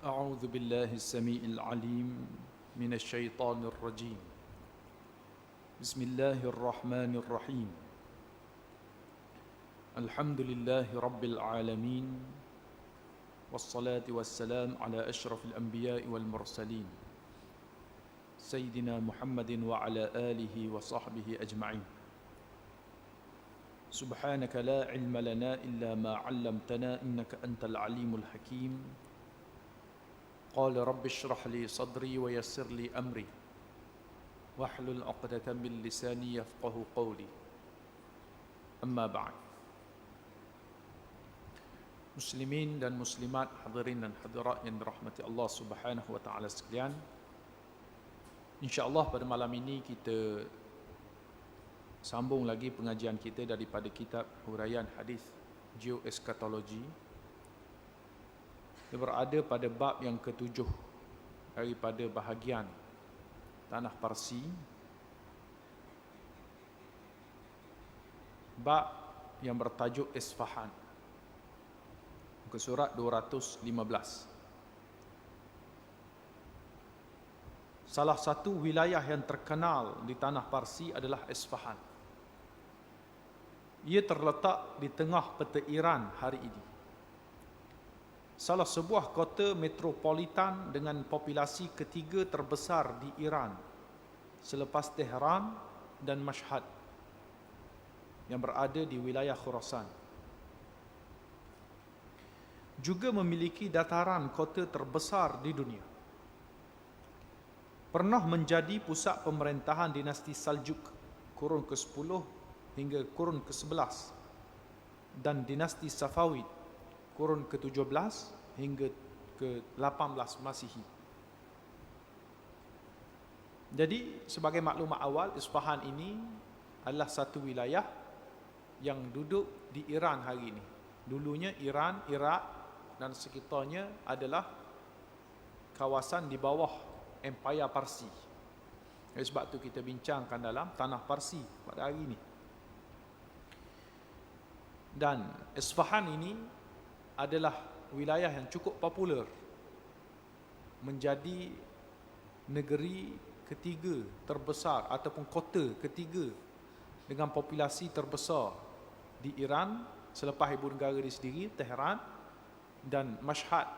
أعوذ بالله السميع العليم من الشيطان الرجيم. بسم الله الرحمن الرحيم. الحمد لله رب العالمين، والصلاة والسلام على أشرف الأنبياء والمرسلين سيدنا محمد وعلى آله وصحبه أجمعين. سبحانك لا علم لنا إلا ما علمتنا إنك أنت العليم الحكيم. قال رب اشرح لي صدري ويسر لي أمري واحلل عقدة من لساني يفقه قولي. أما بعد. Muslimin dan muslimat, hadirin dan hadirat yang dirahmati Allah Subhanahu wa taala sekalian. Insya-Allah pada malam ini kita sambung lagi pengajian kita daripada kitab Huraian Hadis Geoeskatologi. Dia berada pada bab yang ketujuh daripada bahagian Tanah Parsi. Bab yang bertajuk Isfahan. Muka surat 215. Salah satu wilayah yang terkenal di Tanah Parsi adalah Isfahan. Ia terletak di tengah peta Iran hari ini. Salah sebuah kota metropolitan dengan populasi ketiga terbesar di Iran selepas Tehran dan Mashhad yang berada di wilayah Khurasan. Juga memiliki dataran kota terbesar di dunia. Pernah menjadi pusat pemerintahan dinasti Saljuk kurun ke-10 hingga kurun ke-11 dan dinasti Safawid kurun ke-17 hingga ke-18 Masihi. Jadi sebagai maklumat awal, Isfahan ini adalah satu wilayah yang duduk di Iran hari ini. Dulunya Iran, Iraq dan sekitarnya adalah kawasan di bawah Empire Parsi. Sebab tu kita bincangkan dalam Tanah Parsi pada hari ini. Dan Isfahan ini adalah wilayah yang cukup popular, menjadi negeri ketiga terbesar ataupun kota ketiga dengan populasi terbesar di Iran selepas ibu negara dia sendiri, Tehran dan Mashhad,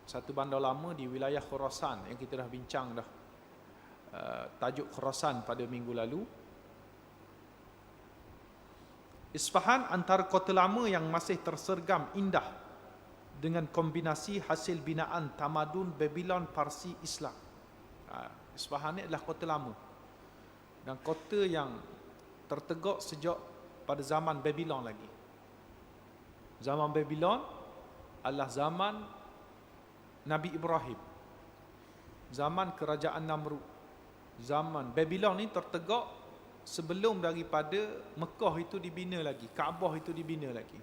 satu bandar lama di wilayah Khurasan yang kita dah bincang dah tajuk Khurasan pada minggu lalu. Isfahan antara kota lama yang masih tersergam indah dengan kombinasi hasil binaan tamadun Babylon Parsi Islam. Isfahan ni adalah kota lama dan kota yang tertegak sejak pada zaman Babylon lagi. Zaman Babylon adalah zaman Nabi Ibrahim, zaman kerajaan Namrud. Zaman Babylon ni tertegak sebelum daripada Mekah itu dibina lagi, Kaabah itu dibina lagi.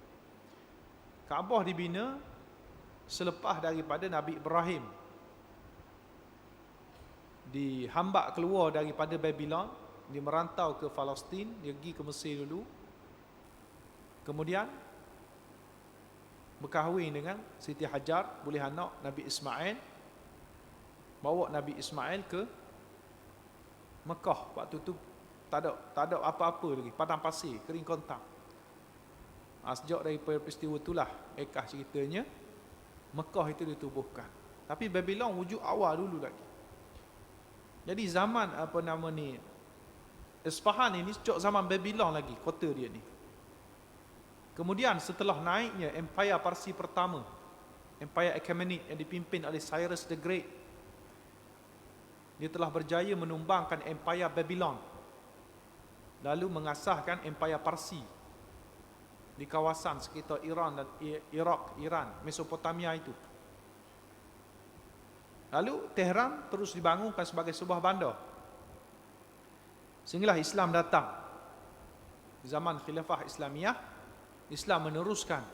Kaabah dibina selepas daripada Nabi Ibrahim dihambak keluar daripada Babylon, dia merantau ke Palestin, dia pergi ke Mesir dulu. Kemudian berkahwin dengan Siti Hajar, boleh anak Nabi Ismail. Bawa Nabi Ismail ke Mekah. Waktu tu tak ada apa-apa lagi, padang pasir, kering kontang. Sejak daripada peristiwa itulah ekah ceritanya Mekah itu ditubuhkan. Tapi Babylon wujud awal dulu lagi. Jadi zaman Isfahan ini sejak zaman Babylon lagi kota dia ni. Kemudian setelah naiknya Empire Parsi pertama, Empire Achaemenid yang dipimpin oleh Cyrus the Great, dia telah berjaya menumbangkan Empire Babylon, lalu mengasahkan Empire Parsi di kawasan sekitar Iran dan Iraq, Iran, Mesopotamia itu. Lalu Tehran terus dibangunkan sebagai sebuah bandar. Sehinggalah Islam datang. Zaman Khilafah Islamiyah, Islam meneruskan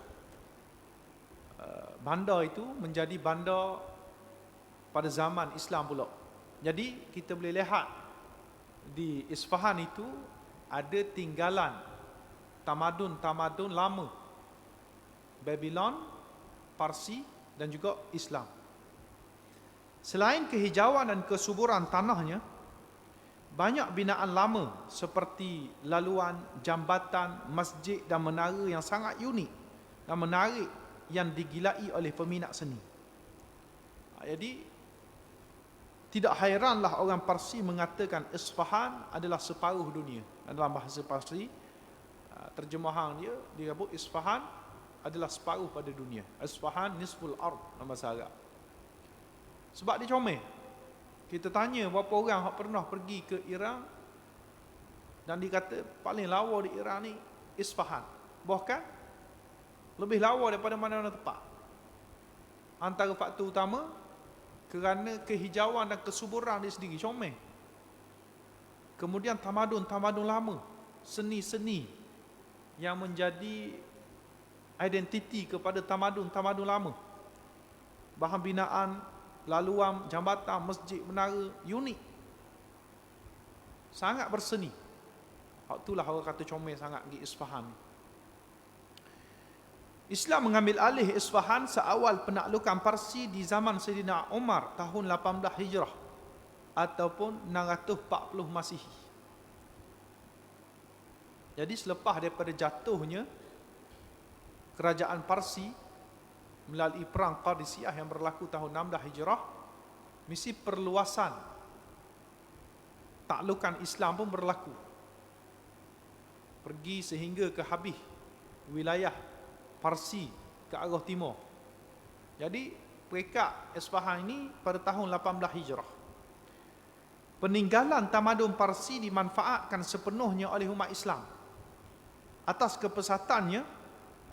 bandar itu menjadi bandar pada zaman Islam pula. Jadi kita boleh lihat di Isfahan itu ada tinggalan tamadun-tamadun lama, Babylon, Parsi dan juga Islam. Selain kehijauan dan kesuburan tanahnya, banyak binaan lama seperti laluan, jambatan, masjid dan menara yang sangat unik dan menarik yang digilai oleh peminat seni. Jadi tidak hairanlah orang Parsi mengatakan Isfahan adalah separuh dunia. Dalam bahasa Parsi, terjemahan dia sebut Isfahan adalah separuh pada dunia. Isfahan nisful ard dalam bahasa Arab. Sebab dia comel. Kita tanya berapa orang yang pernah pergi ke Iran dan dia kata paling lawa di Iran ni Isfahan. Bahkan lebih lawa daripada mana-mana tempat. Antara faktor utama kerana kehijauan dan kesuburan dia sendiri, comel. Kemudian tamadun lama, seni-seni yang menjadi identiti kepada tamadun lama. Bahan binaan, laluan, jambatan, masjid, menara, unik. Sangat berseni. Itulah orang kata comel sangat di Isfahan. Islam mengambil alih Isfahan seawal penaklukan Parsi di zaman Sayyidina Umar tahun 18 Hijrah ataupun 640 Masihi. Jadi selepas daripada jatuhnya kerajaan Parsi melalui perang Qadisiyah yang berlaku tahun 16 Hijrah, misi perluasan taklukan Islam pun berlaku. Pergi sehingga ke habis wilayah Parsi ke arah timur. Jadi peringkat Isfahan ini pada tahun 18 Hijrah. Peninggalan tamadun Parsi dimanfaatkan sepenuhnya oleh umat Islam. Atas kepesatannya,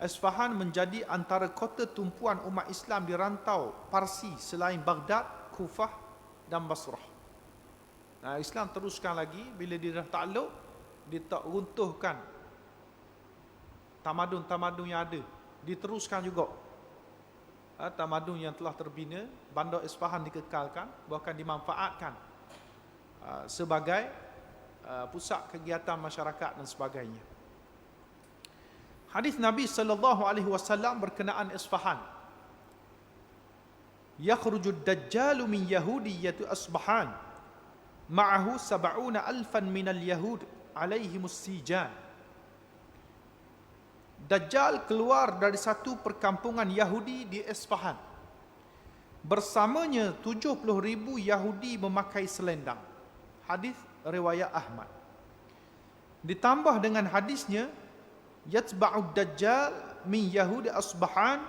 Isfahan menjadi antara kota tumpuan umat Islam di rantau Parsi selain Baghdad, Kufah dan Basrah. Nah, Islam teruskan lagi bila dia dah takluk, dia tak runtuhkan tamadun-tamadun yang ada. Diteruskan juga tamadun yang telah terbina. Bandar Isfahan dikekalkan, bahkan dimanfaatkan sebagai pusat kegiatan masyarakat dan sebagainya. Hadis Nabi sallallahu alaihi wasallam berkenaan Isfahan. Yakhrujud dajjalu min yahudiyyati Asbahan ma'ahu 70,000 minal yahud alaihimus sijan. Dajjal keluar dari satu perkampungan Yahudi di Isfahan. Bersamanya 70,000 Yahudi memakai selendang. Hadis riwayat Ahmad. Ditambah dengan hadisnya, yatba'ud dajjal min Yahudi Asbahan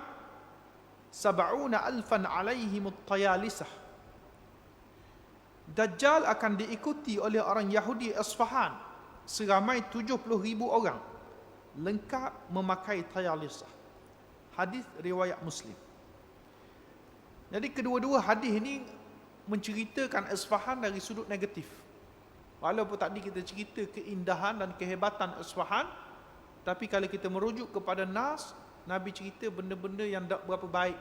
70,000 alaihimut tayalisah. Dajjal akan diikuti oleh orang Yahudi Isfahan seramai 70,000 orang, lengkap memakai tayalisah. Hadis riwayat Muslim. Jadi kedua-dua hadis ini menceritakan Isfahan dari sudut negatif. Walaupun tadi kita cerita keindahan dan kehebatan Isfahan, tapi kalau kita merujuk kepada nas, Nabi cerita benda-benda yang tak berapa baik.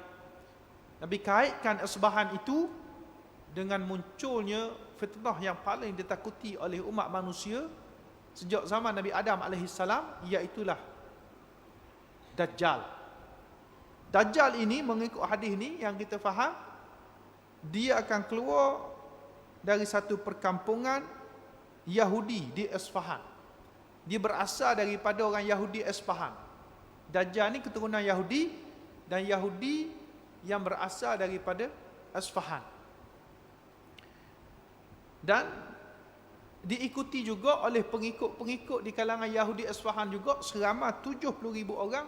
Nabi kaitkan Isfahan itu dengan munculnya fitnah yang paling ditakuti oleh umat manusia sejak zaman Nabi Adam AS, iaitulah Dajjal. Dajjal ini mengikut hadis ni yang kita faham, dia akan keluar dari satu perkampungan Yahudi di Isfahan. Dia berasal daripada orang Yahudi Isfahan. Dajjal ni keturunan Yahudi dan Yahudi yang berasal daripada Isfahan. Dan diikuti juga oleh pengikut-pengikut di kalangan Yahudi Isfahan juga seramai 70,000 orang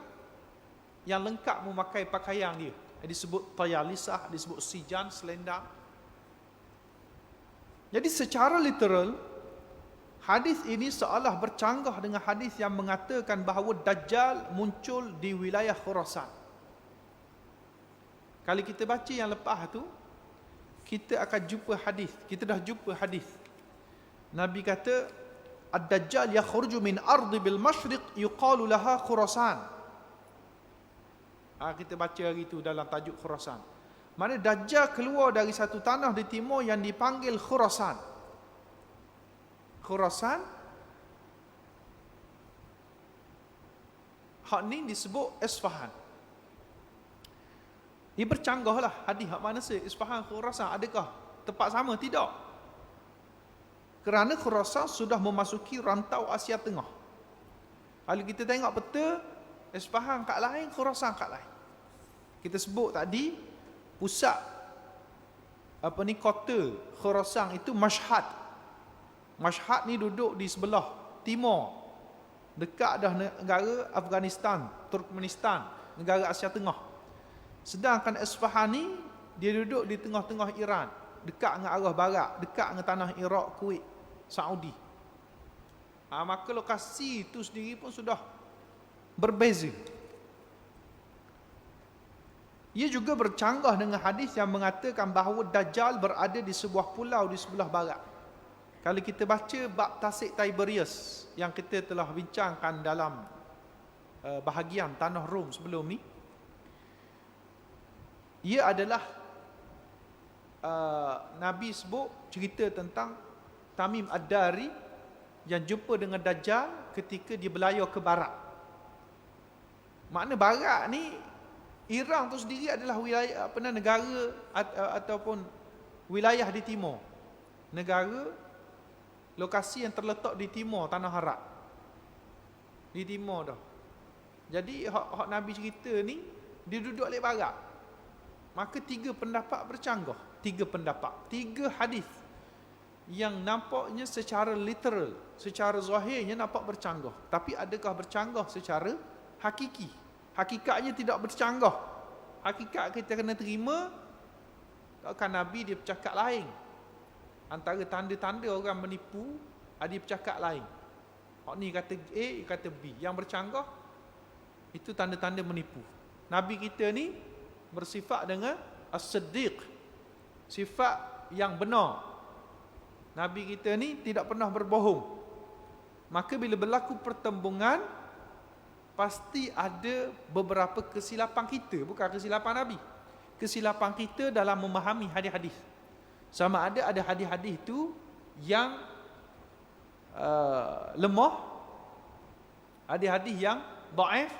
yang lengkap memakai pakaian dia. Disebut tayalisah, disebut sijan, selendang. Jadi secara literal, hadis ini seolah bercanggah dengan hadis yang mengatakan bahawa Dajjal muncul di wilayah Khurasan. Kalau kita baca yang lepas tu, kita akan jumpa hadis. Kita dah jumpa hadis. Nabi kata, Ad-Dajjal yakhruju min ardi bil masyriq yuqalu laha Khurasan. Kita baca hari itu dalam tajuk Khurasan. Mana Dajjal keluar dari satu tanah di timur yang dipanggil Khurasan. Khurasan, hak ni disebut Isfahan. Dia bercanggah lah hadis hak mana Isfahan Khurasan adakah tempat sama? Tidak. Kerana Khurasan sudah memasuki rantau Asia Tengah. Kalau kita tengok peta, Isfahan kat lain, Khurasan kat lain. Kita sebut tadi pusat kota Khurasan itu Mashhad. Mashhad ni duduk di sebelah timur, dekat dah negara Afghanistan, Turkmenistan, negara Asia Tengah. Sedangkan Isfahan ni dia duduk di tengah-tengah Iran, dekat dengan arah barat, dekat dengan tanah Iraq, Kuwait, Saudi. Maka lokasi itu sendiri pun sudah berbeza. Ia juga bercanggah dengan hadis yang mengatakan bahawa Dajjal berada di sebuah pulau di sebelah barat. Kalau kita baca bab Tasik Tiberias yang kita telah bincangkan dalam bahagian Tanah Rom sebelum ni, ia adalah Nabi sebut cerita tentang Tamim Ad-Dari yang jumpa dengan Dajjal ketika dia berlayar ke barat. Makna barat ni, Iran tu sendiri adalah wilayah negara ataupun wilayah di timur. Negara lokasi yang terletak di timur tanah Arab. Di timur dah. Jadi hak Nabi cerita ni dia duduk di barat. Maka tiga pendapat bercanggah. Tiga hadis yang nampaknya secara literal, secara zahirnya nampak bercanggah. Tapi adakah bercanggah secara hakiki? Hakikatnya tidak bercanggah. Hakikat kita kena terima, takkan Nabi dia bercakap lain. Antara tanda-tanda orang menipu, dia bercakap lain. Hak ni kata A, kata B. Yang bercanggah itu tanda-tanda menipu. Nabi kita ni bersifat dengan as-siddiq, sifat yang benar. Nabi kita ni tidak pernah berbohong. Maka bila berlaku pertembungan, pasti ada beberapa kesilapan kita, bukan kesilapan Nabi. Kesilapan kita dalam memahami hadis-hadis. Sama ada hadis-hadis itu yang lemah, hadis-hadis yang dhaif,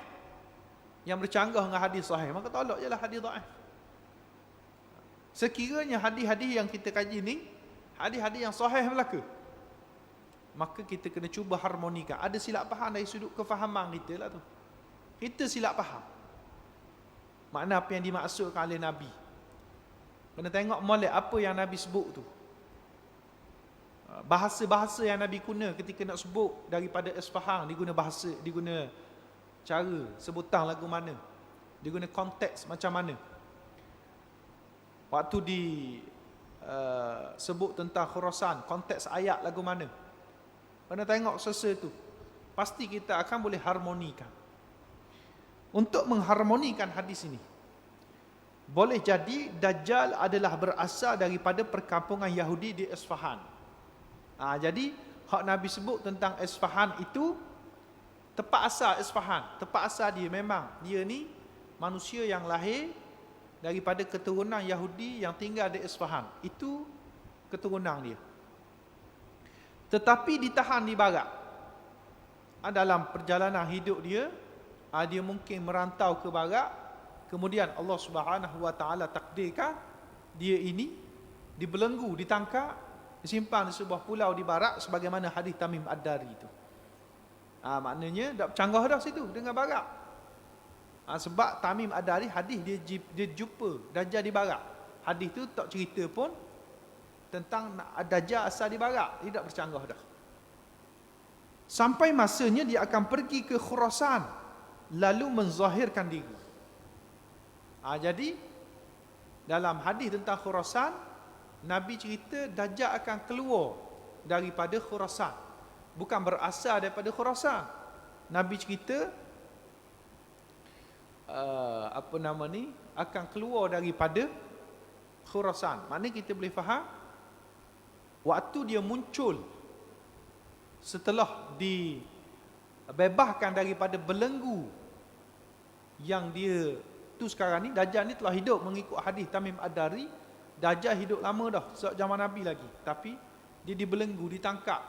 yang bercanggah dengan hadis sahih, maka tolak je lah hadis dhaif. Sekiranya hadis-hadis yang kita kaji ni hadis-hadis yang sahih belaka, maka kita kena cuba harmonikan. Ada silap faham dari sudut kefahaman kita lah tu. Kita silap faham makna apa yang dimaksudkan oleh Nabi. Kena tengok molek apa yang Nabi sebut tu. Bahasa-bahasa yang Nabi guna ketika nak sebut daripada Isfahan, diguna bahasa, diguna cara sebutan lagu mana, diguna konteks macam mana. Waktu di sebut tentang Khurasan, konteks ayat lagu mana. Kena tengok sesuatu tu, pasti kita akan boleh harmonikan. Untuk mengharmonikan hadis ini, boleh jadi Dajjal adalah berasal daripada perkampungan Yahudi di Isfahan. Jadi hak Nabi sebut tentang Isfahan itu tempat asal Isfahan, tempat asal dia memang dia ni manusia yang lahir daripada keturunan Yahudi yang tinggal di Isfahan. Itu keturunan dia. Tetapi ditahan di barat. Dalam perjalanan hidup dia, dia mungkin merantau ke barat. Kemudian Allah Subhanahu Wa Taala takdirkan dia ini dibelenggu, ditangkap, disimpan di sebuah pulau di barat sebagaimana hadis Tamim Ad-Dari itu. Maknanya dah canggah dah situ dengan barat. Sebab Tamim Ad-Dari hadis dia jumpa Dajjal di barat. Hadis tu tak cerita pun tentang Dajjal asal di barat. Dia tak bercanggah dah. Sampai masanya dia akan pergi ke Khurasan, lalu menzahirkan diri. Jadi dalam hadis tentang Khurasan, Nabi cerita Dajjal akan keluar daripada Khurasan. Bukan berasal daripada Khurasan. Nabi cerita akan keluar daripada Khurasan. Maknanya kita boleh faham, waktu dia muncul setelah dibebaskan daripada belenggu yang dia tu sekarang ni, Dajjal ni telah hidup mengikut hadis Tamim Ad-Dari. Dajjal hidup lama dah, sejak zaman Nabi lagi, tapi dia dibelenggu, ditangkap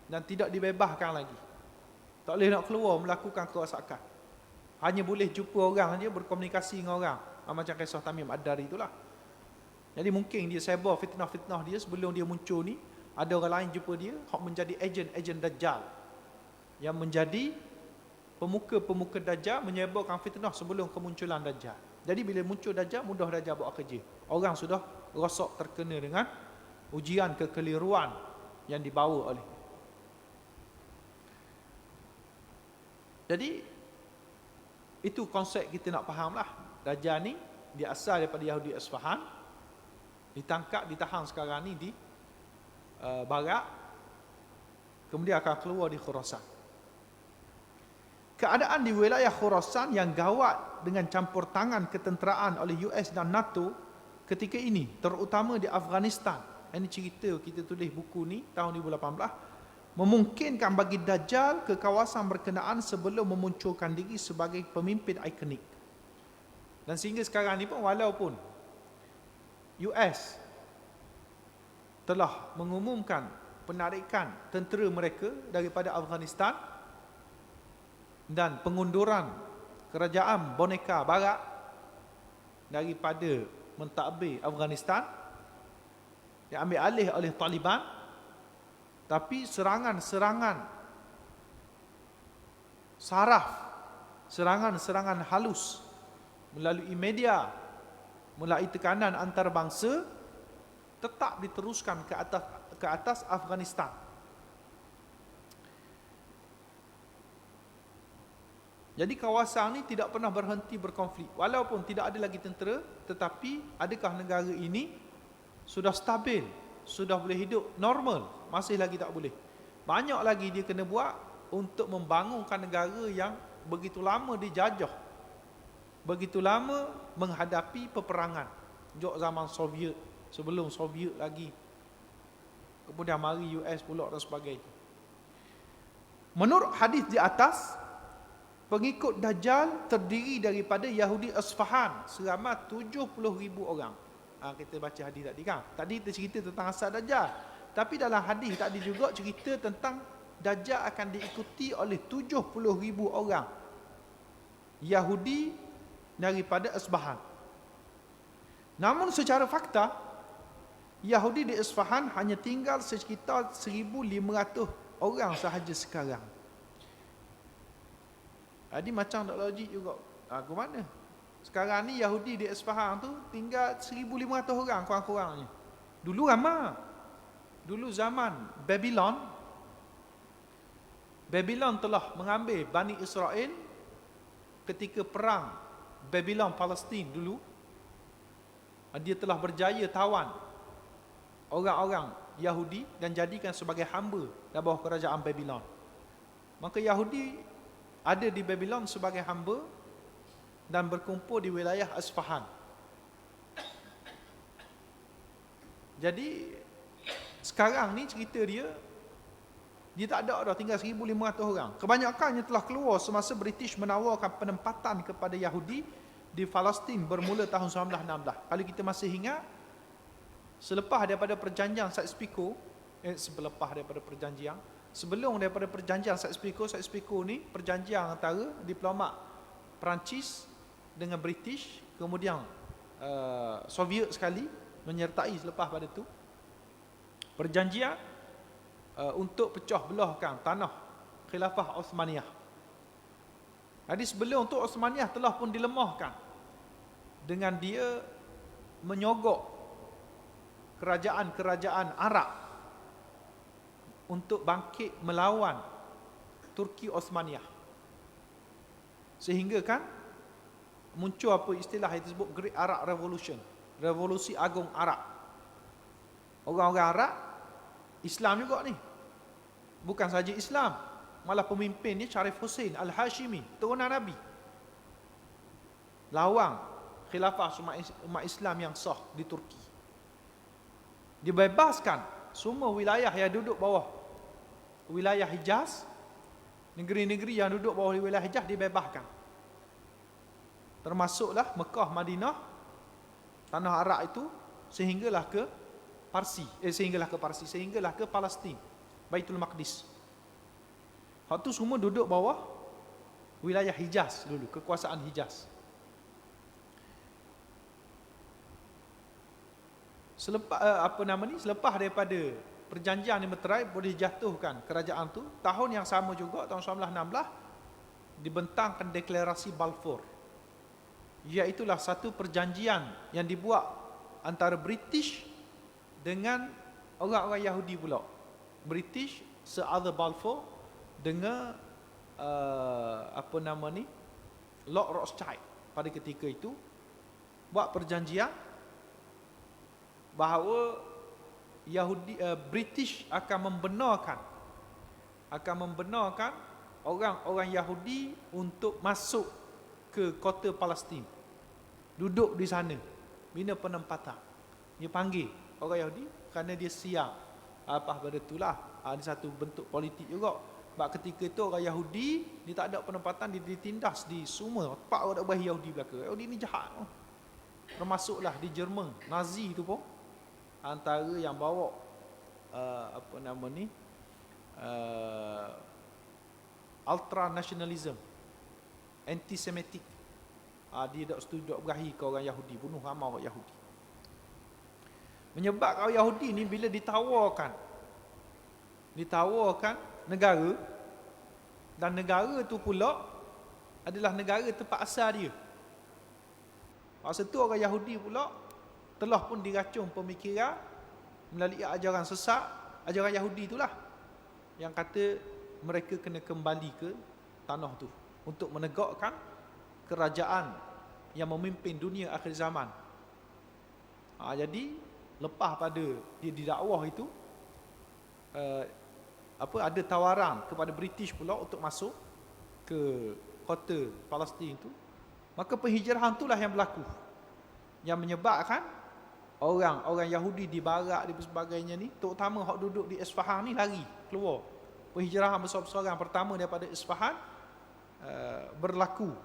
dan tidak dibebaskan lagi. Tak boleh nak keluar melakukan kerosakan. Hanya boleh jumpa orang saja, berkomunikasi dengan orang. Macam kisah Tamim Ad-Dari itulah. Jadi mungkin dia sebar fitnah-fitnah dia sebelum dia muncul ni, ada orang lain jumpa dia, hak menjadi ejen Dajjal, yang menjadi pemuka-pemuka Dajjal, menyebarkan fitnah sebelum kemunculan Dajjal. Jadi bila muncul Dajjal, mudah Dajjal buat kerja. Orang sudah rosak terkena dengan ujian kekeliruan yang dibawa oleh. Jadi itu konsep kita nak faham lah. Dajjal ni dia asal daripada Yahudi Isfahan, ditangkap, ditahan sekarang ni di barat, kemudian akan keluar di Khurasan. Keadaan di wilayah Khurasan yang gawat dengan campur tangan ketenteraan oleh US dan NATO ketika ini, terutama di Afghanistan. Ini cerita kita tulis buku ni tahun 2018, memungkinkan bagi Dajjal ke kawasan berkenaan sebelum memunculkan diri sebagai pemimpin ikonik. Dan sehingga sekarang ni pun, walaupun US telah mengumumkan penarikan tentera mereka daripada Afghanistan dan pengunduran kerajaan boneka barat daripada mentadbir Afghanistan, diambil alih oleh Taliban, tapi serangan-serangan saraf, serangan-serangan halus melalui media, melalui tekanan antarabangsa tetap diteruskan ke atas Afghanistan. Jadi kawasan ni tidak pernah berhenti berkonflik. Walaupun tidak ada lagi tentera, tetapi adakah negara ini sudah stabil, sudah boleh hidup normal? Masih lagi tak boleh. Banyak lagi dia kena buat untuk membangunkan negara yang begitu lama dijajah, begitu lama menghadapi peperangan. Sejak zaman Soviet, sebelum Soviet lagi, kemudian mari US pula dan sebagainya. Menurut hadis di atas, pengikut Dajjal terdiri daripada Yahudi Isfahan seramai 70,000 orang. Kita baca hadis tadi kan. Tadi kita cerita tentang asal Dajjal, tapi dalam hadis tadi juga cerita tentang Dajjal akan diikuti oleh 70,000 orang Yahudi daripada Isfahan. Namun secara fakta, Yahudi di Isfahan hanya tinggal sekitar 1,500 orang sahaja sekarang. Jadi macam tak logik juga. Ke mana? Sekarang ni Yahudi di Isfahan tu tinggal 1,500 orang kurang-kurangnya. Dulu ramai. Dulu zaman Babylon telah mengambil Bani Israel ketika perang Babylon Palestin dulu. Dia telah berjaya tawan orang-orang Yahudi dan jadikan sebagai hamba di bawah kerajaan Babylon. Maka Yahudi ada di Babylon sebagai hamba dan berkumpul di wilayah Isfahan. Jadi sekarang ni cerita dia tak ada dah, tinggal 1,500 orang. Kebanyakannya telah keluar semasa British menawarkan penempatan kepada Yahudi di Palestin bermula tahun 1916. Kalau kita masih ingat, selepas daripada perjanjian Sykes-Picot, sebelum daripada perjanjian Sykes-Picot ni perjanjian antara diplomat Perancis dengan British, kemudian Soviet sekali menyertai selepas pada tu perjanjian untuk pecah belahkan tanah Khilafah Osmaniyah. Jadi sebelum tu Osmaniyah telah pun dilemahkan dengan dia menyogok kerajaan-kerajaan Arab untuk bangkit melawan Turki Osmaniyah. Sehingga kan muncul apa istilah yang disebut Great Arab Revolution, revolusi agung Arab. Orang-orang Arab, Islam juga ni. Bukan saja Islam, malah pemimpinnya Sharif Hussein Al-Hashimi, turunan Nabi. Lawang khilafah umat Islam yang sah di Turki. Dibebaskan semua wilayah yang duduk bawah wilayah Hijaz, negeri-negeri yang duduk bawah wilayah Hijaz dibebaskan. Termasuklah Mekah, Madinah, tanah Arab itu, sehinggalah ke Palestin, Baitul Maqdis. Hak tu semua duduk bawah wilayah Hijaz dulu, kekuasaan Hijaz. selepas daripada perjanjian di Meterai boleh dijatuhkan kerajaan tu, tahun yang sama juga, tahun 1916 dibentangkan deklarasi Balfour. Iaitulah satu perjanjian yang dibuat antara British dengan orang-orang Yahudi pula. British Sir Arthur Balfour dengan Lord Rothschild pada ketika itu buat perjanjian bahawa British akan membenarkan orang-orang Yahudi untuk masuk ke kota Palestin, duduk di sana, bina penempatan. Dia panggil orang Yahudi kerana dia siap pada itulah ada satu bentuk politik juga. Sebab ketika itu orang Yahudi dia tak ada penempatan, dia ditindas di semua tempat orang bagi Yahudi belaka. Yahudi ni jahat. Termasuklah di Jerman Nazi tu pun antara yang bawa ultra nationalism, anti-semitic. Dia tak setuju, tak berahi ke orang Yahudi, bunuh ramai orang Yahudi. Menyebabkan orang Yahudi ni bila ditawarkan negara, dan negara tu pula adalah negara tempat asal dia. Masa tu orang Yahudi pula telah pun diracun pemikiran melalui ajaran sesat, ajaran Yahudi itulah yang kata mereka kena kembali ke tanah tu untuk menegakkan kerajaan yang memimpin dunia akhir zaman. Jadi lepas pada dia didakwah itu, ada tawaran kepada British pula untuk masuk ke kota Palestin itu, maka penghijrahan itulah yang berlaku, yang menyebabkan orang Yahudi di barat dan sebagainya ni, terutama hak duduk di Isfahan ni, lari keluar. Penghijrahan besar-besaran pertama daripada Isfahan berlaku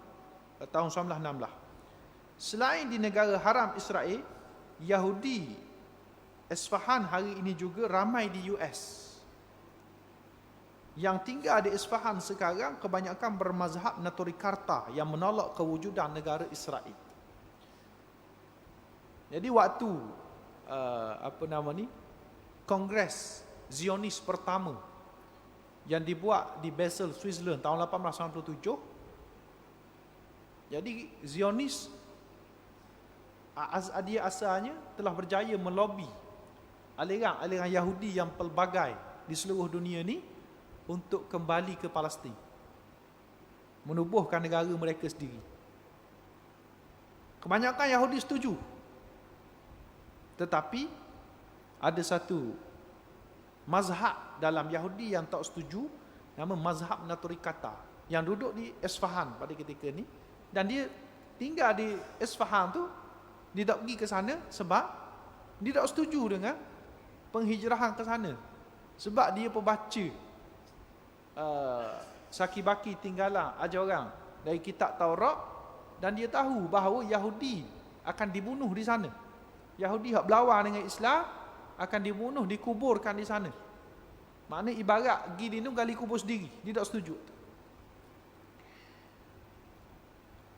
tahun 1916. Selain di negara haram Israel, Yahudi Isfahan hari ini juga ramai di US. Yang tinggal di Isfahan sekarang kebanyakan bermazhab Naturikarta yang menolak kewujudan negara Israel. Jadi waktu Kongres Zionis pertama yang dibuat di Basel, Switzerland tahun 1897, jadi Zionis dia asalnya telah berjaya melobi aliran Yahudi yang pelbagai di seluruh dunia ni untuk kembali ke Palestin, menubuhkan negara mereka sendiri. Kebanyakan Yahudi setuju, tetapi ada satu mazhab dalam Yahudi yang tak setuju, nama mazhab Naturikata, yang duduk di Isfahan pada ketika ni, dan dia tinggal di Isfahan tu. Dia tak pergi ke sana sebab dia tak setuju dengan penghijrahan ke sana, sebab dia pembaca Saki-baki tinggalan ajaran dari kitab Taurat, dan dia tahu bahawa Yahudi akan dibunuh di sana. Yahudi yang berlawan dengan Islam akan dibunuh, dikuburkan di sana. Maknanya ibarat pergi di gali kubur sendiri. Dia tak setuju.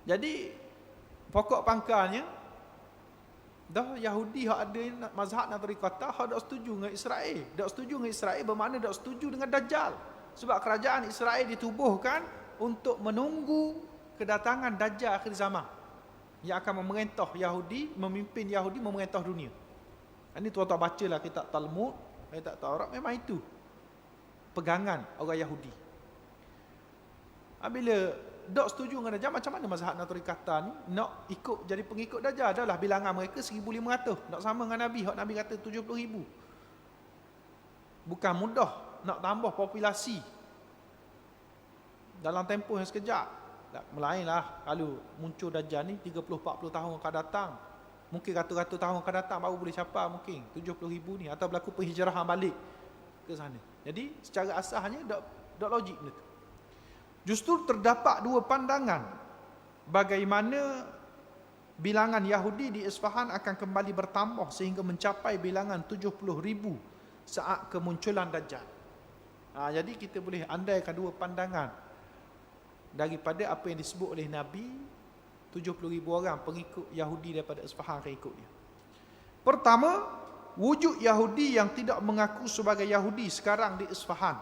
Jadi pokok pangkalnya dah Yahudi yang ada mazhab Naturikata hak tak setuju dengan Israel. Tak setuju dengan Israel bermakna tak setuju dengan Dajjal. Sebab kerajaan Israel ditubuhkan untuk menunggu kedatangan Dajjal akhir zaman yang akan memerintah Yahudi, memimpin Yahudi memerintah dunia. Ini tuan-tuan bacalah kitab Talmud, kitab Taurat, memang itu pegangan orang Yahudi. Bila tak setuju dengan Dajjal, macam mana mazhab Naturikata ni nak ikut jadi pengikut Dajjal? Adalah bilangan mereka 1,500, nak sama dengan Nabi. Hak Nabi kata 70,000. Bukan mudah nak tambah populasi dalam tempoh yang sekejap. Melainlah kalau muncul Dajjal ni 30-40 tahun akan datang, mungkin ratus-ratus tahun akan datang baru boleh capai mungkin 70,000 ni, atau berlaku penghijrahan balik ke sana. Jadi secara asalnya tak logik benda tu. Justru terdapat dua pandangan bagaimana bilangan Yahudi di Isfahan akan kembali bertambah sehingga mencapai bilangan 70,000 saat kemunculan Dajjal. Jadi kita boleh andaikan dua pandangan daripada apa yang disebut oleh Nabi, 70,000 orang pengikut Yahudi daripada Isfahan akan ikut dia. Pertama, wujud Yahudi yang tidak mengaku sebagai Yahudi sekarang di Isfahan.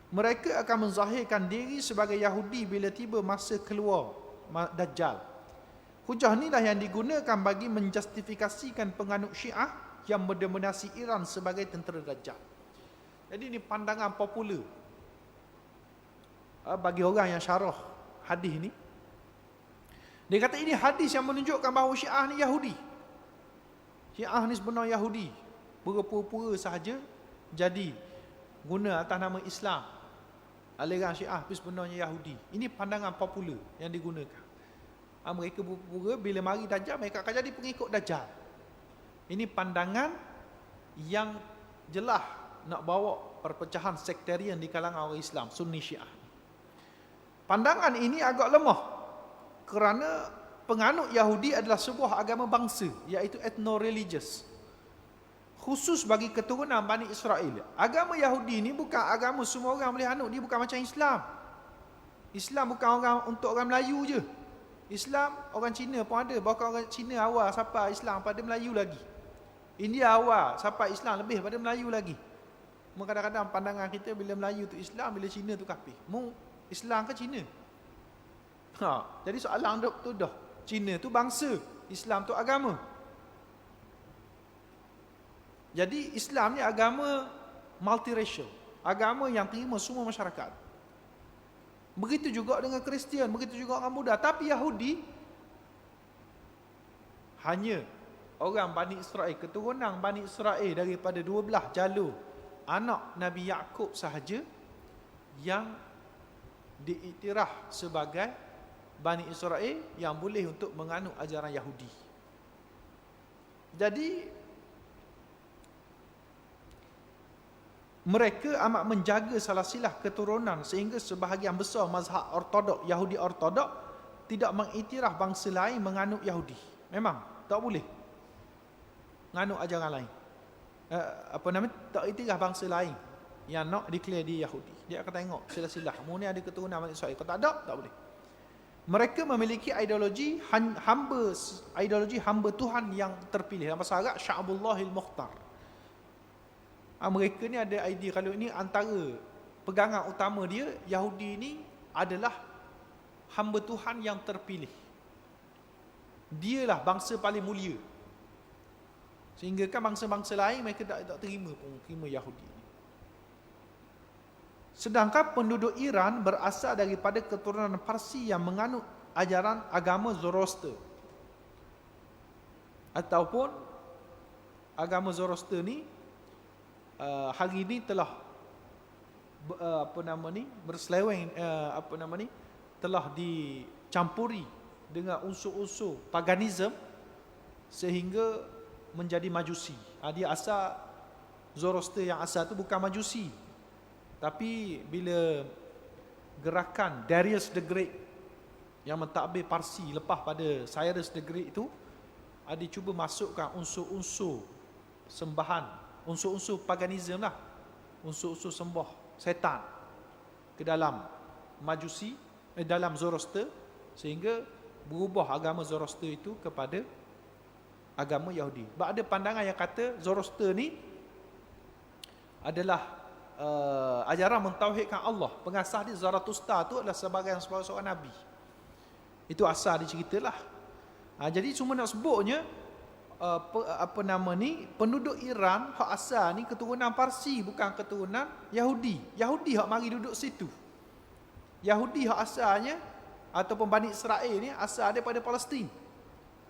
Mereka akan menzahirkan diri sebagai Yahudi bila tiba masa keluar Dajjal. Hujah inilah yang digunakan bagi menjustifikasikan penganut Syiah yang mendominasi Iran sebagai tentera Dajjal. Jadi ini pandangan popular bagi orang yang syarah hadis ni. Dia kata ini hadis yang menunjukkan bahawa Syiah ni Yahudi. Syiah ni sebenar Yahudi, pura-pura sahaja jadi guna atas nama Islam. Aliran Syiah tapi sebenarnya Yahudi. Ini pandangan popular yang digunakan. Mereka pura-pura bila mari Dajjal mereka akan jadi pengikut Dajjal. Ini pandangan yang jelas nak bawa perpecahan sektarian di kalangan orang Islam Sunni Syiah. Pandangan ini agak lemah kerana penganut Yahudi adalah sebuah agama bangsa, iaitu ethno-religious, khusus bagi keturunan Bani Israel. Agama Yahudi ni bukan agama semua orang boleh anut. Dia bukan macam Islam. Islam bukan orang untuk orang Melayu je. Islam orang Cina pun ada. Bahkan orang Cina awal sampai Islam pada Melayu lagi. India awal sampai Islam lebih pada Melayu lagi. Kadang-kadang pandangan kita bila Melayu tu Islam, bila Cina tu kafir. Mu Islam ke Cina? Jadi soalan tu dah. Cina tu bangsa, Islam tu agama. Jadi Islam ni agama multiracial, agama yang terima semua masyarakat. Begitu juga dengan Kristian, begitu juga orang Buddha. Tapi Yahudi hanya orang Bani Israel, keturunan Bani Israel daripada 12 jalur anak Nabi Yaqub sahaja yang diiktiraf sebagai Bani Israel yang boleh untuk menganut ajaran Yahudi. Jadi mereka amat menjaga silsilah keturunan sehingga sebahagian besar mazhab ortodok, Yahudi ortodok tidak mengiktiraf bangsa lain menganut Yahudi. Memang tak boleh menganut ajaran lain. Tak iktiraf bangsa lain yang nak declare dia Yahudi. Dia akan tengok silsilah. Mu ni ada keturunan Bani Israel. Kalau tak ada, tak boleh. Mereka memiliki ideologi hamba Tuhan yang terpilih. Dalam bahasa Arab, Sya'bullahil Mukhtar. Mereka ni ada idea kalau ini antara pegangan utama dia, Yahudi ni adalah hamba Tuhan yang terpilih. Dialah bangsa paling mulia. Sehingga kan bangsa-bangsa lain mereka tak terima Yahudi ni. Sedangkan penduduk Iran berasal daripada keturunan Parsi yang menganut ajaran agama Zoroaster. Ataupun agama Zoroaster ni hari ini telah berseleweng telah dicampuri dengan unsur-unsur paganism sehingga menjadi Majusi. Dia asal Zoroaster yang asal tu bukan Majusi. Tapi bila gerakan Darius the Great yang mentadbir Parsi lepas pada Cyrus the Great itu, dia cuba masukkan unsur-unsur sembahan, unsur-unsur paganism lah, unsur-unsur sembah setan ke dalam Majusi, dalam Zoroaster, sehingga berubah agama Zoroaster itu kepada agama Yahudi. Sebab ada pandangan yang kata Zoroaster ni adalah ajaran mentauhidkan Allah. Pengasas dia Zarathustra tu adalah seorang nabi. Itu asal dia ceritalah. Jadi cuma nak sebutnya penduduk Iran hak asal ni keturunan Parsi, bukan keturunan Yahudi. Yahudi hak mari duduk situ. Yahudi hak asalnya ataupun Bani Israel ni asal daripada Palestin.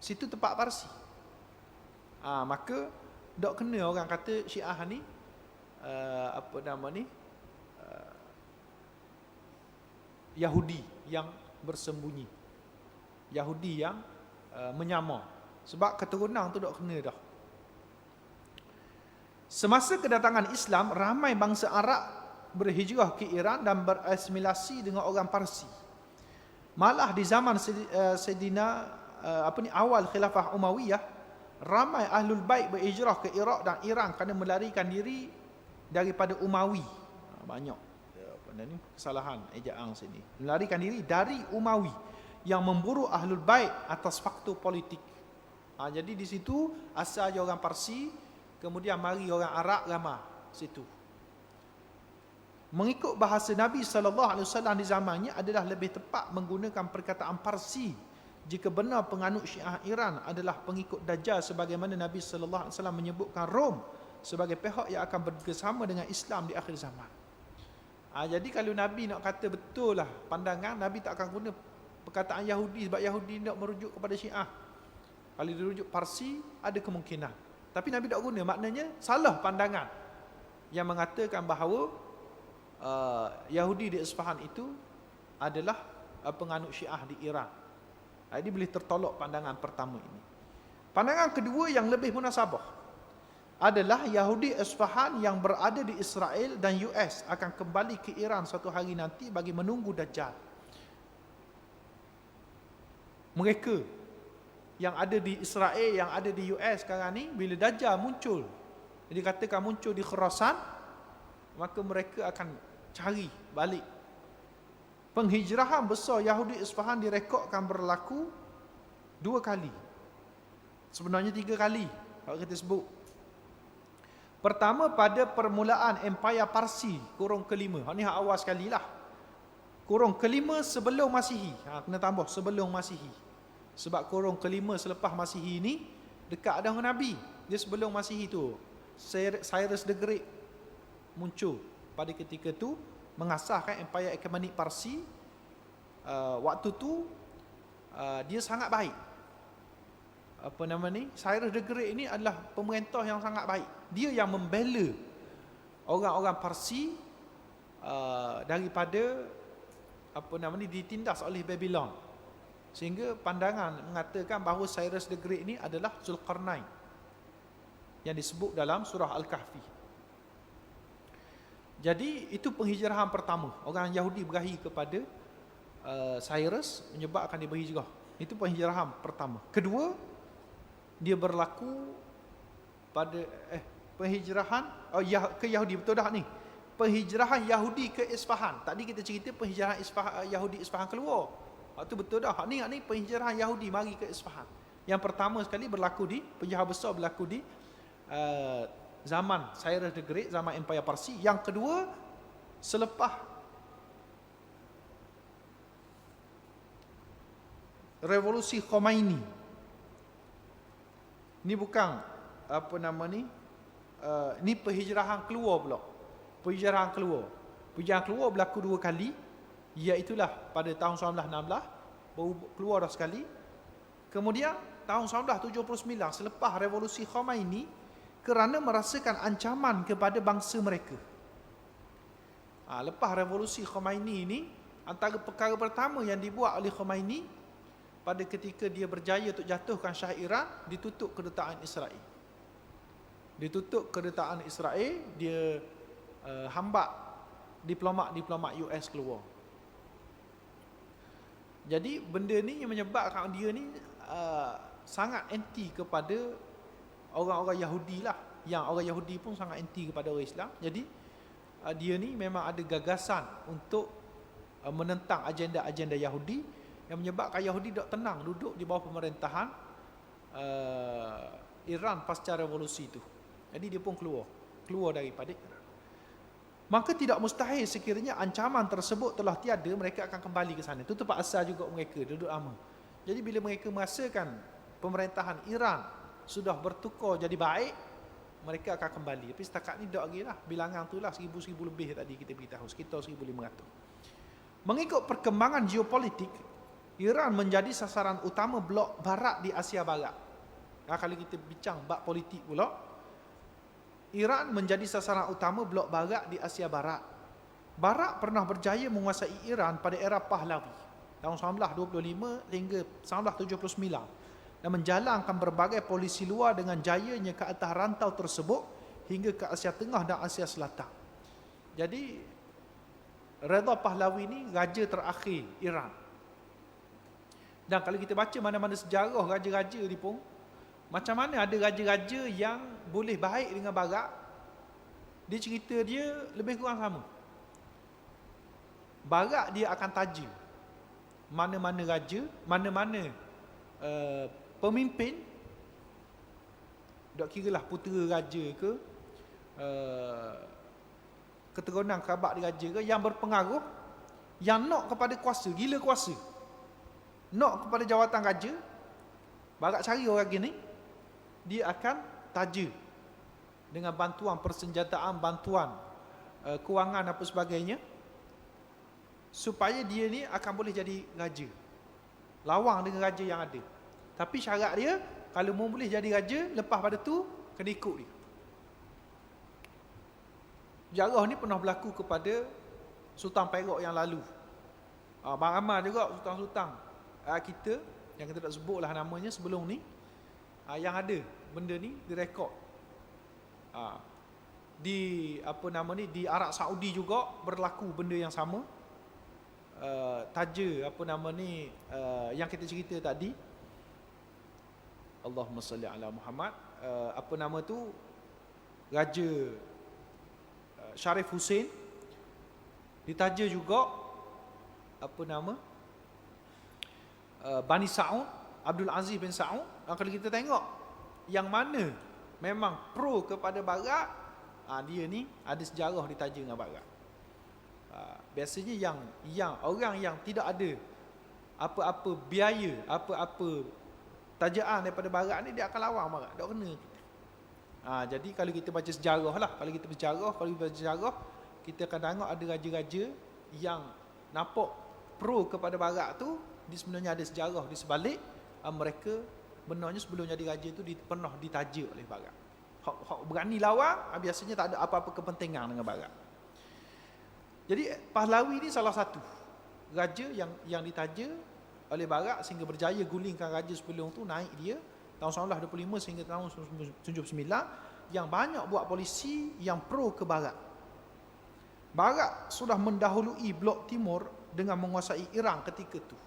Situ tempat Parsi. Maka dok kena orang kata Syiah ni Yahudi yang bersembunyi, Yahudi yang menyamar. Sebab keturunan tu dok kena dah. Semasa kedatangan Islam, ramai bangsa Arab berhijrah ke Iran dan berasimilasi dengan orang Parsi. Malah di zaman awal khilafah Umayyah, ramai ahlul bait berhijrah ke Iraq dan Iran kerana melarikan diri daripada Umawi. Banyak kesalahan ejaan sini. Melarikan diri dari Umawi yang memburu ahlul bait atas faktor politik. Jadi di situ asal orang Parsi kemudian mari orang Arab ramai situ. Mengikut bahasa Nabi SAW di zamannya adalah lebih tepat menggunakan perkataan Parsi jika benar penganut Syiah Iran adalah pengikut Dajjal, sebagaimana Nabi SAW menyebutkan Rom sebagai pihak yang akan bekerjasama dengan Islam di akhir zaman. Jadi kalau Nabi nak kata betul lah pandangan, Nabi tak akan guna perkataan Yahudi, sebab Yahudi nak merujuk kepada Syiah. Kalau dirujuk Parsi ada kemungkinan, tapi Nabi tak guna, maknanya salah pandangan yang mengatakan bahawa Yahudi di Isfahan itu adalah penganut Syiah di Iran. Ini boleh tertolak pandangan pertama ini. Pandangan kedua yang lebih munasabah adalah Yahudi Isfahan yang berada di Israel dan US akan kembali ke Iran suatu hari nanti bagi menunggu Dajjal. Mereka yang ada di Israel, yang ada di US sekarang ni, bila Dajjal muncul, dikatakan muncul di Khurasan, maka mereka akan cari balik. Penghijrahan besar Yahudi Isfahan direkodkan berlaku 2 kali. Sebenarnya 3 kali kalau kita sebut. Pertama pada permulaan Empire Parsi, kurung kelima. Ini awal sekali lah. Kurung kelima sebelum Masihi. Kena tambah sebelum Masihi. Sebab kurung kelima selepas Masihi ni dekat dengan Nabi. Dia sebelum Masihi tu. Cyrus the Great muncul pada ketika tu, mengasaskan Empire Achaemenid Parsi. Waktu tu dia sangat baik. Cyrus the Great ini adalah pemerintah yang sangat baik. Dia yang membela orang-orang Parsi daripada ditindas oleh Babylon. Sehingga pandangan mengatakan bahawa Cyrus the Great ini adalah Zulkarnain yang disebut dalam surah Al-Kahfi. Jadi itu penghijrahan pertama. Orang Yahudi berahi kepada Cyrus, menyebabkan dia berhijrah. Itu penghijrahan pertama. Kedua, dia berlaku pada penghijrahan ke Yahudi, betul dah ni? Penghijrahan Yahudi ke Isfahan. Tadi kita cerita penghijrahan Yahudi Isfahan keluar. Itu betul dah. Ni penghijrahan Yahudi mari ke Isfahan. Yang pertama sekali berlaku di penjara besar berlaku di zaman Cyrus the Great, zaman Empire Parsi. Yang kedua selepas revolusi Khomeini. Ni bukan ni penghijrahan keluar pula. Penghijrahan keluar berlaku 2 kali, iaitulah pada tahun 1916 baru keluar dah sekali. Kemudian tahun 1979 selepas revolusi Khomeini, kerana merasakan ancaman kepada bangsa mereka. Lepas revolusi Khomeini ini, antara perkara pertama yang dibuat oleh Khomeini pada ketika dia berjaya untuk jatuhkan Shah Iran, ditutup kedutaan Israel. Ditutup kedutaan Israel, dia hambat diplomat-diplomat US keluar. Jadi benda ni yang menyebabkan dia ni sangat anti kepada orang-orang Yahudi lah. Yang orang Yahudi pun sangat anti kepada orang Islam. Jadi dia ni memang ada gagasan untuk menentang agenda-agenda Yahudi, yang menyebabkan Yahudi tak tenang duduk di bawah pemerintahan Iran pasca revolusi itu. Jadi dia pun keluar daripada Iran. Maka tidak mustahil sekiranya ancaman tersebut telah tiada, mereka akan kembali ke sana. Itu tempat asal juga mereka duduk lama. Jadi bila mereka merasakan pemerintahan Iran sudah bertukar jadi baik, mereka akan kembali. Tapi setakat ni tak lagi lah. Bilangan tu lah 1,000 lebih tadi kita beritahu, sekitar 1,500. Mengikut perkembangan geopolitik, Iran menjadi sasaran utama blok barat di Asia Barat. Kalau kita bincang bab politik pula, Iran menjadi sasaran utama blok barat di Asia Barat. Barat pernah berjaya menguasai Iran pada era Pahlavi tahun 1925 hingga 1979 dan menjalankan berbagai polisi luar dengan jayanya ke atas rantau tersebut hingga ke Asia Tengah dan Asia Selatan. Jadi Reza Pahlavi ni raja terakhir Iran. Dan kalau kita baca mana-mana sejarah raja-raja ni pun, macam mana ada raja-raja yang boleh baik dengan barat, dia cerita dia lebih kurang sama. Barat dia akan taja mana-mana raja, mana-mana pemimpin Dok kira lah putera raja ke, keturunan kerabat diraja ke, yang berpengaruh, yang nak kepada kuasa, gila kuasa, nak kepada jawatan raja. Barat cari orang gini, dia akan taja dengan bantuan persenjataan, bantuan kewangan apa sebagainya, supaya dia ni akan boleh jadi raja, lawang dengan raja yang ada. Tapi syarat dia, kalau mau boleh jadi raja, lepas pada tu kena ikut dia. Sejarah ni pernah berlaku kepada Sultan Perak yang lalu. Ramai juga sultan-sultan kita yang kita tak sebutlah namanya sebelum ni, yang ada benda ni direkod. Di di Arab Saudi juga berlaku benda yang sama. Taja yang kita cerita tadi, Allahumma salli ala Muhammad, Raja Sharif Hussein ditaja juga Bani Saud, Abdul Aziz bin Saud. Kalau kita tengok yang mana memang pro kepada barat, dia ni ada sejarah ditaja dengan barat. Biasanya yang orang yang tidak ada apa-apa biaya, apa-apa tajaan daripada barat ni, dia akan lawan barat, tak kena kita. Jadi kalau kita baca sejarah lah, kalau kita baca sejarah, kita akan tengok ada raja-raja yang nampak pro kepada barat tu, dia sebenarnya ada sejarah di sebalik. Mereka benarnya sebelum jadi raja tu pernah ditaja oleh barat. Hak berani lawan, biasanya tak ada apa-apa kepentingan dengan barat. Jadi Pahlavi ni salah satu raja yang ditaja oleh barat sehingga berjaya gulingkan raja sebelum tu, naik dia tahun 1925 sehingga tahun 1979, yang banyak buat polisi yang pro ke barat. Barat sudah mendahului blok timur dengan menguasai Iran ketika tu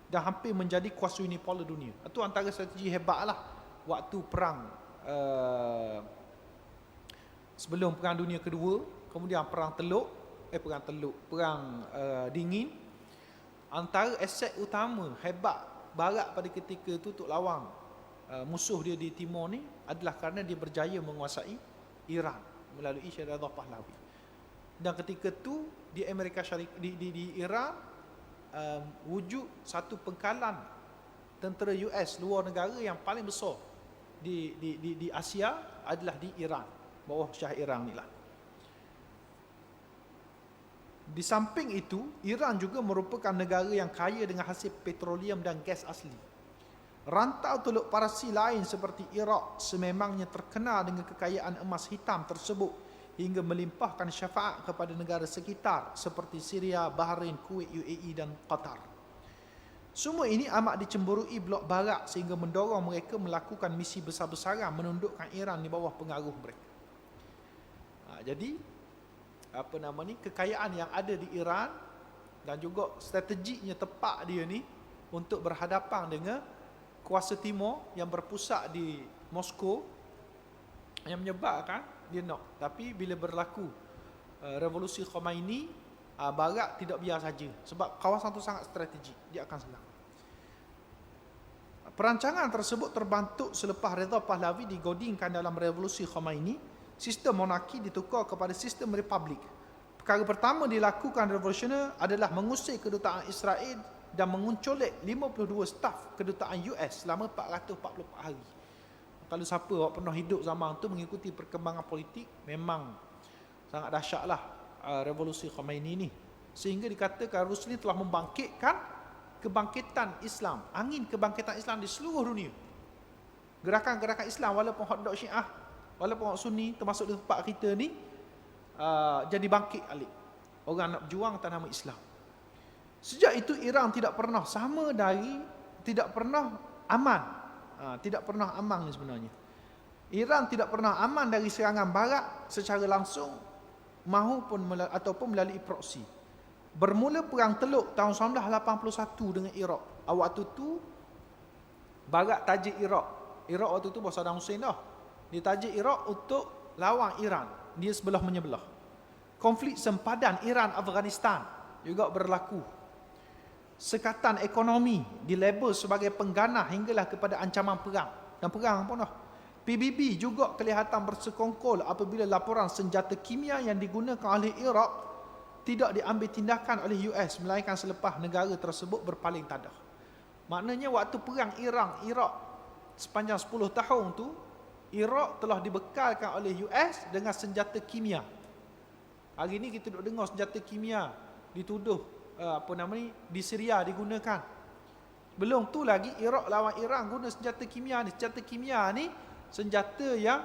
dan hampir menjadi kuasa unipolar dunia. Itu antara strategi hebatlah waktu perang sebelum Perang Dunia Kedua, kemudian perang dingin. Antara aset utama hebat barat pada ketika itu untuk lawan musuh dia di timur ni adalah kerana dia berjaya menguasai Iran melalui Syahriar Pahlavi. Dan ketika tu di Amerika Syarikat, di Iran, wujud satu pengkalan tentera US luar negara yang paling besar di Asia adalah di Iran, bawah Shah Iran ni lah. Di samping itu, Iran juga merupakan negara yang kaya dengan hasil petroleum dan gas asli. Rantau Teluk Parsi lain seperti Iraq sememangnya terkenal dengan kekayaan emas hitam tersebut hingga melimpahkan syafaat kepada negara sekitar seperti Syria, Bahrain, Kuwait, UAE dan Qatar. Semua ini amat dicemburui blok barat sehingga mendorong mereka melakukan misi besar-besaran menundukkan Iran di bawah pengaruh mereka. Jadi kekayaan yang ada di Iran dan juga strateginya tepat dia ni untuk berhadapan dengan kuasa timur yang berpusat di Moskow, yang menyebabkan dia nak. Tapi bila berlaku revolusi Khomeini, barat tidak biar saja sebab kawasan tu sangat strategik, dia akan serang. Perancangan tersebut terbentuk selepas Reza Pahlavi digodingkan dalam revolusi Khomeini. Sistem monarki ditukar kepada sistem republik. Perkara pertama dilakukan revolusioner adalah mengusir kedutaan Israel dan mengunculik 52 staf kedutaan US selama 444 hari. Kalau siapa awak pernah hidup zaman tu mengikuti perkembangan politik, memang sangat dahsyatlah revolusi Khomeini ni. Sehingga dikatakan revolusi ini telah membangkitkan kebangkitan Islam, angin kebangkitan Islam di seluruh dunia. Gerakan-gerakan Islam walaupun hak dok Syiah, walaupun hak Sunni termasuk di tempat kita ni, jadi bangkit alik. Orang nak berjuang atas nama Islam. Sejak itu Iran tidak pernah aman. Tidak pernah aman sebenarnya. Iran tidak pernah aman dari serangan barat secara langsung ataupun melalui proksi. Bermula perang Teluk tahun 1981 dengan Iraq. Waktu tu barat tajuk Iraq. Iraq waktu tu bos Saddam Hussein dah. Dia tajuk Iraq untuk lawan Iran. Dia sebelah menyebelah. Konflik sempadan Iran-Afghanistan juga berlaku. Sekatan ekonomi dilabel sebagai pengganah hinggalah kepada ancaman perang. Dan perang pun dah. PBB juga kelihatan bersekongkol apabila laporan senjata kimia yang digunakan oleh Iraq tidak diambil tindakan oleh US melainkan selepas negara tersebut berpaling tadah. Maknanya waktu perang Iraq sepanjang 10 tahun tu, Iraq telah dibekalkan oleh US dengan senjata kimia. Hari ni kita duk dengar senjata kimia dituduh di Syria digunakan. Belum tu lagi Iraq lawan Iran guna senjata kimia ni. Senjata kimia ni senjata yang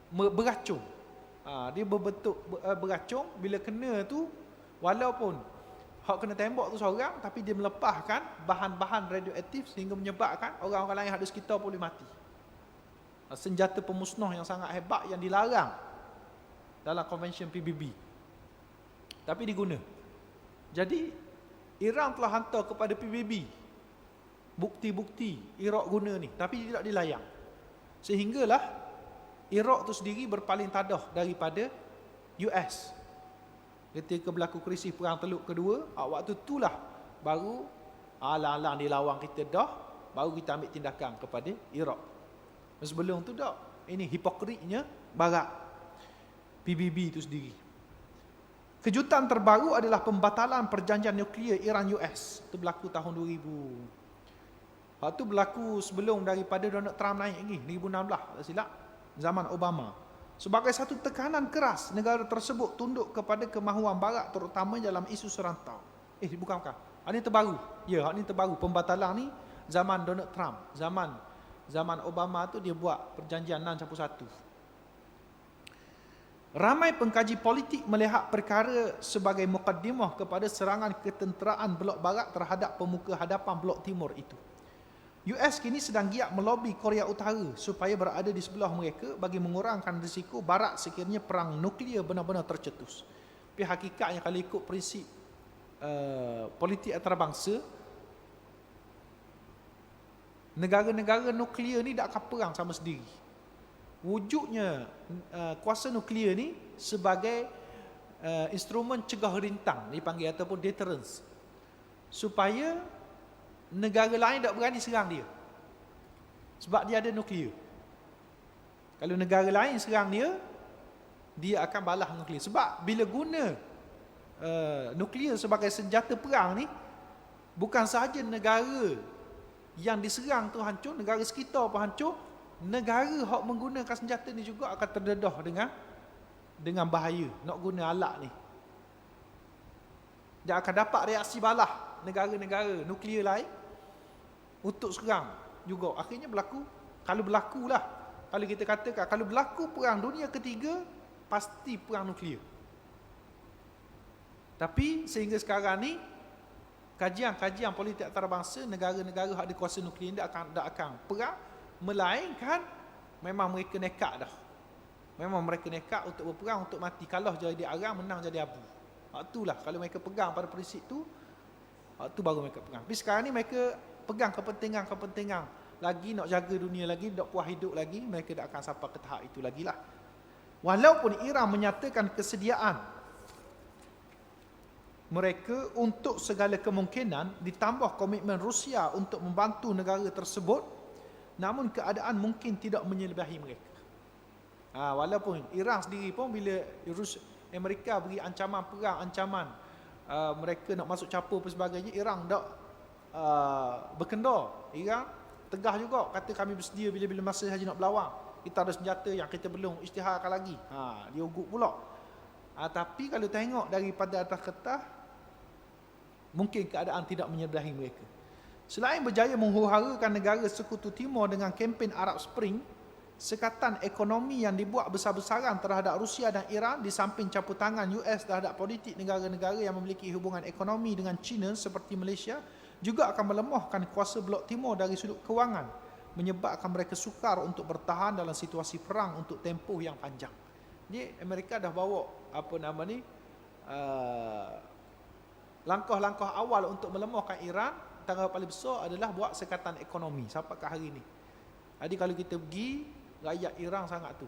beracun. Dia berbentuk beracun. Bila kena tu, walaupun hak kena tembak tu seorang, tapi dia melepaskan bahan-bahan radioaktif sehingga menyebabkan orang-orang lain yang ada sekitar boleh mati. Senjata pemusnah yang sangat hebat yang dilarang dalam Convention PBB, tapi diguna. Jadi Iran telah hantar kepada PBB bukti-bukti Iraq guna ni, tapi tidak dilayang. Sehinggalah Iraq tu sendiri berpaling tadah daripada US. Ketika berlaku krisis perang Teluk Kedua, waktu itulah baru alang-alang dilawang kita dah, baru kita ambil tindakan kepada Iraq. Sebelum tu dah. Ini hipokritnya barat PBB itu sendiri. Kejutan terbaru adalah pembatalan perjanjian nuklear Iran-US. Itu berlaku tahun 2000. Waktu berlaku sebelum daripada Donald Trump naik lagi, 2016 tak silap, zaman Obama. Sebagai satu tekanan keras, negara tersebut tunduk kepada kemahuan barat terutama dalam isu serantau. Bukan. Ini terbaru. Ya, ini terbaru. Pembatalan ni zaman Donald Trump. Zaman Obama tu dia buat perjanjian 611. Ramai pengkaji politik melihat perkara sebagai mukaddimah kepada serangan ketenteraan blok barat terhadap pemuka hadapan blok timur itu. US kini sedang giat melobi Korea Utara supaya berada di sebelah mereka bagi mengurangkan risiko barat sekiranya perang nuklear benar-benar tercetus. Tapi hakikatnya kalau ikut prinsip politik antarabangsa, negara-negara nuklear ni tak akan perang sama sendiri. Wujudnya kuasa nuklear ni sebagai instrumen cegah rintang dipanggil, ataupun deterrence, supaya negara lain tak berani serang dia sebab dia ada nuklear. Kalau negara lain serang dia, dia akan balas nuklear. Sebab bila guna nuklear sebagai senjata perang ni, bukan sahaja negara yang diserang tu hancur, negara sekitar pun hancur, negara yang menggunakan senjata ni juga akan terdedah dengan bahaya nak guna alat ni. Dia akan dapat reaksi balas negara-negara nuklear lain untuk serang juga. Akhirnya berlaku, kalau kita katakan kalau berlaku perang dunia ketiga, pasti perang nuklear. Tapi sehingga sekarang ni kajian politik antarabangsa, negara-negara yang ada kuasa nuklear tak akan perang, melainkan memang mereka nekat dah. Memang mereka nekat untuk berperang, untuk mati. Kalah jadi arang, menang jadi abu. Itulah kalau mereka pegang pada prinsip tu, itu baru mereka pegang. Tapi sekarang ni mereka pegang kepentingan lagi, nak jaga dunia lagi, nak puas hidup lagi, mereka tak akan sampai ke tahap itu lagi lah. Walaupun Iran menyatakan kesediaan mereka untuk segala kemungkinan, ditambah komitmen Rusia untuk membantu negara tersebut, namun keadaan mungkin tidak menyelebihi mereka. Walaupun Iran sendiri pun bila Amerika beri ancaman perang, mereka nak masuk capur dan sebagainya, Iran tak berkendar. Iran tegah juga, kata kami bersedia bila-bila masa saja nak berlawan. Kita ada senjata yang kita belum isytiharkan lagi. Dia ugut pula. Tapi kalau tengok daripada atas kertas, mungkin keadaan tidak menyelebihi mereka. Selain berjaya menghuru-harakan negara Sekutu Timur dengan kempen Arab Spring, sekatan ekonomi yang dibuat besar-besaran terhadap Rusia dan Iran, di samping campur tangan US terhadap politik negara-negara yang memiliki hubungan ekonomi dengan China seperti Malaysia, juga akan melemahkan kuasa blok timur dari sudut kewangan, menyebabkan mereka sukar untuk bertahan dalam situasi perang untuk tempoh yang panjang. Jadi Amerika dah bawa langkah-langkah awal untuk melemahkan Iran. Antara paling besar adalah buat sekatan ekonomi sampai ke hari ni. Jadi kalau kita pergi, rakyat Iran sangat tu.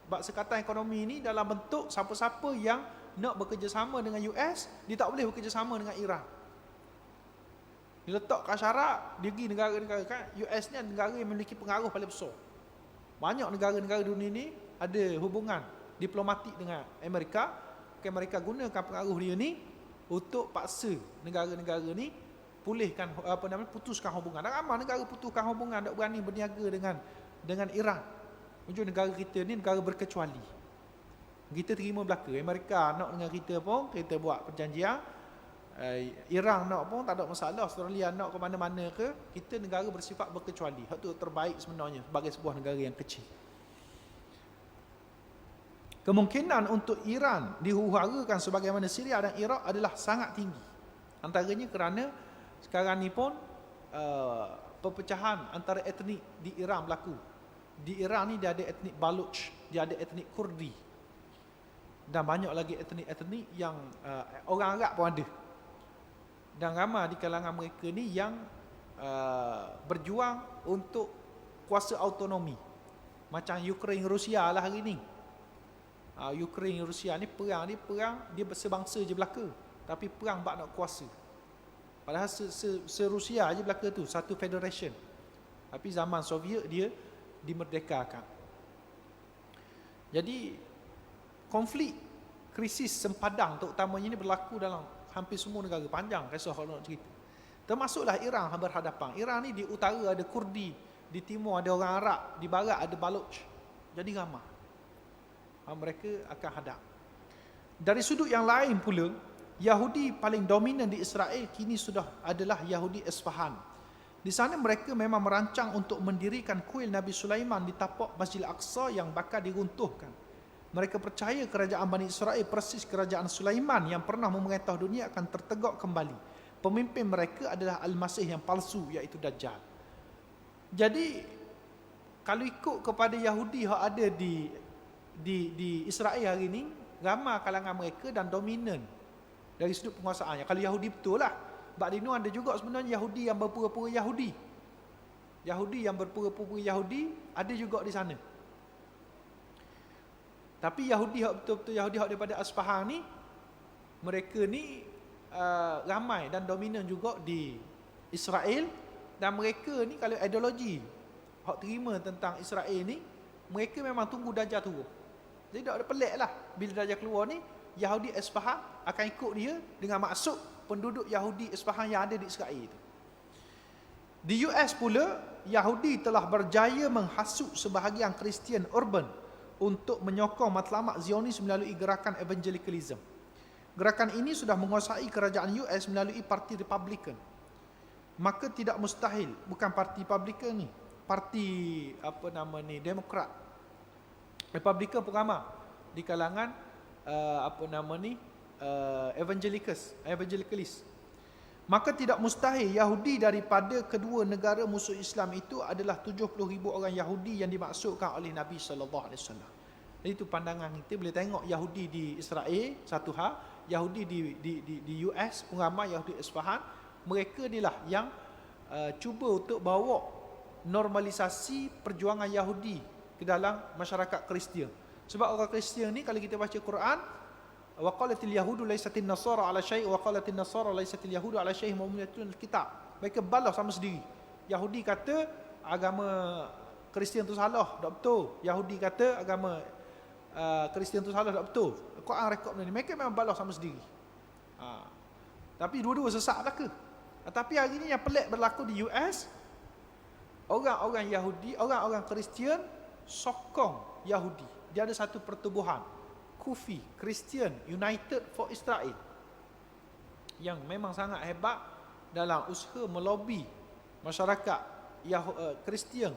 Buat sekatan ekonomi ni dalam bentuk siapa-siapa yang nak bekerjasama dengan US, dia tak boleh bekerjasama dengan Iran. Diletak kat syarat, dia pergi negara-negara kan. US ni negara yang memiliki pengaruh paling besar. Banyak negara-negara dunia ni ada hubungan diplomatik dengan Amerika. Amerika gunakan pengaruh dia ni untuk paksa negara-negara ni pulihkan putuskan hubungan. Dan ramai negara putuskan hubungan, tak berani berniaga dengan Iran. Ujung negara kita ni negara berkecuali. Kita terima belaka. Amerika nak dengan kita pun, kita buat perjanjian. Iran nak pun tak ada masalah. Australia nak ke mana-mana ke, kita negara bersifat berkecuali. Hak tu terbaik sebenarnya sebagai sebuah negara yang kecil. Kemungkinan untuk Iran dihuru-harakan sebagaimana Syria dan Iraq adalah sangat tinggi. Antaranya kerana sekarang ni pun perpecahan antara etnik di Iran berlaku. Di Iran ni dia ada etnik Baloch, dia ada etnik Kurdi, dan banyak lagi etnik-etnik yang orang Arab pun ada. Dan ramai di kalangan mereka ni yang berjuang untuk kuasa autonomi. Macam Ukraine Rusia lah hari ni. Ukraine Rusia ni perang dia sebangsa je belaka, tapi perang bak nak kuasa. Padahal se-Rusia je belaka tu, satu federation. Tapi zaman Soviet dia dimerdekakan. Jadi konflik, krisis sempadan terutamanya ini berlaku dalam hampir semua negara. Panjang kisah kalau nak cerita. Termasuklah Iran berhadapan. Iran ni di utara ada Kurdi, di timur ada orang Arab, di barat ada Baloch. Jadi ramai. Mereka akan hadap. Dari sudut yang lain pula, Yahudi paling dominan di Israel kini sudah adalah Yahudi Isfahan. Di sana mereka memang merancang untuk mendirikan kuil Nabi Sulaiman di tapak Masjid Al-Aqsa yang bakal diruntuhkan. Mereka percaya kerajaan Bani Israel persis kerajaan Sulaiman yang pernah memerintah dunia akan tertegak kembali. Pemimpin mereka adalah Al-Masih yang palsu, iaitu Dajjal. Jadi kalau ikut kepada Yahudi yang ada di Israel hari ini, ramai kalangan mereka dan dominan dari sudut penguasaannya. Kalau Yahudi betul lah. Sebab di ada juga sebenarnya Yahudi yang berpura-pura Yahudi. Yahudi yang berpura-pura Yahudi ada juga di sana. Tapi Yahudi yang betul-betul Yahudi yang daripada Isfahan ni, mereka ni ramai dan dominan juga di Israel. Dan mereka ni kalau ideologi hak terima tentang Israel ni, mereka memang tunggu Dajjal turun. Jadi tak ada pelik lah. Bila Dajjal keluar ni, Yahudi Isfahan akan ikut dia dengan maksud penduduk Yahudi Isfahan yang ada di Israel itu. Di US pula, Yahudi telah berjaya menghasut sebahagian Kristian urban untuk menyokong matlamat Zionis melalui gerakan evangelicalism. Gerakan ini sudah menguasai kerajaan US melalui parti Republican. Maka tidak mustahil, bukan parti Republican ni, parti Demokrat. Republican pun ramai di kalangan evangelicalist. Maka tidak mustahil Yahudi daripada kedua negara musuh Islam itu adalah 70,000 orang Yahudi yang dimaksudkan oleh Nabi SAW. Jadi itu pandangan kita. Boleh tengok Yahudi di Israel satu hal, Yahudi di US pun ramai, Yahudi Isfahan. Mereka inilah yang cuba untuk bawa normalisasi perjuangan Yahudi ke dalam masyarakat Kristian. Sebab orang Kristian ni kalau kita baca Quran, wa qalatil yahudu laisatin nasara ala syai' wa qalatin nasara laisatil yahudu ala syai' mu'minatun kitab. Mereka balas sama sendiri. Yahudi kata agama Kristian tu salah, tak betul. Yahudi kata agama Kristian tu salah, tak betul. Quran rekod ni. Mereka memang balas sama sendiri. Tapi dua-dua sesat belaka. Tapi hari ni yang pelik berlaku di US, orang-orang Yahudi, orang-orang Kristian sokong Yahudi. Dia ada satu pertubuhan, Kufi, Christian United for Israel, yang memang sangat hebat dalam usaha melobi masyarakat Kristian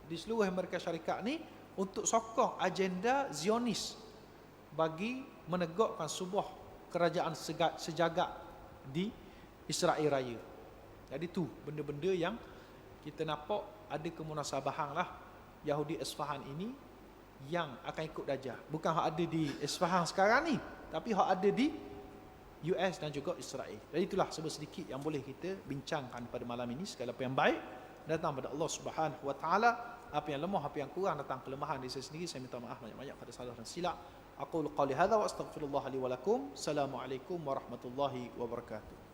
di seluruh Amerika Syarikat ni untuk sokong agenda Zionis bagi menegakkan sebuah kerajaan sejagat di Israel Raya. Jadi tu benda-benda yang kita nampak ada kemunasabahan lah Yahudi Isfahan ini yang akan ikut Dajjal. Bukan hak ada di Isfahan sekarang ni, tapi hak ada di US dan juga Israel. Jadi itulah sedikit yang boleh kita bincangkan pada malam ini. Segala apa yang baik datang pada Allah Subhanahu Wa Taala. Apa yang lemah, apa yang kurang datang kelemahan dari saya sendiri. Saya minta maaf banyak-banyak pada salah dan silap. Aqulu qali hadza wa astaghfirullah li wa lakum. Assalamualaikum warahmatullahi wabarakatuh.